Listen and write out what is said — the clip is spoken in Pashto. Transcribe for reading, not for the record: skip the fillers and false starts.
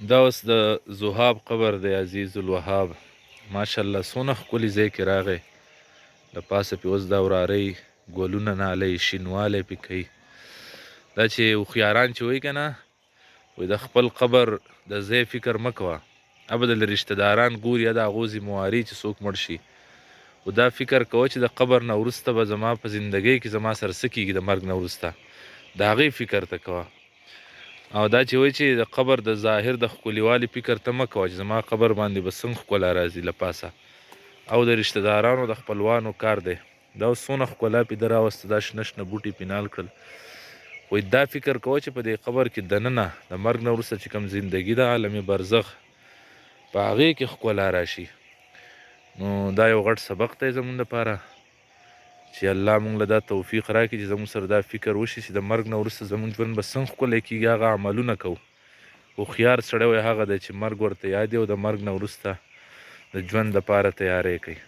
دا اوس د ذهاب قبر دی عزیز الوهاب. ماشاءالله څونه ښکلي ځای کې راغی. له پاسه پې اوس دا ورارۍ ګلونه نالۍ شینوالی پې کوي. دا چې هوښیاران چې وایي که نه وایي د خپل قبر د ځای فکر مه کوه، ابدا له رشته داران ګوري یا د هغو ذمواري چې څوک مړ شي، خو دا فکر کوه چې د قبر نه وروسته به زما په زندګۍ کې زما سره څه کېږي د مرګ نه وروسته، د هغې فکر ته کوه. او دا چې وایي چې د قبر د ظاهر د ښکلیوالي فکر ته مه کوه چې زما قبر باندې به څنګه ښکلا راځي له پاسه، او د رشته دارانو د خپلوانو کار دی. دا اوس څونه ښکلا پې ده راوسته، دا شنه شنه بوټي پې نال کړل. وایي دا فکر کوه چې په دې قبر کې دننه د مرګ نه وروسته چې کوم زندګي ده عالم برزخ، په هغې کې ښکلا راشي. نو دا یو غټ سبق دی زمونږ دپاره چې الله مونږ له دا توفیق راکړي چې زمونږ سره دا فکر وشي چې د مرګ نه وروسته زمونږ ژوند به څنګه ښکلی کېږي، هغه عملونه کوو. هوښیار سړی وایي هغه دی چې مرګ ورته یاد وي او د مرګ نه وروسته د ژوند دپاره تیاری کوي.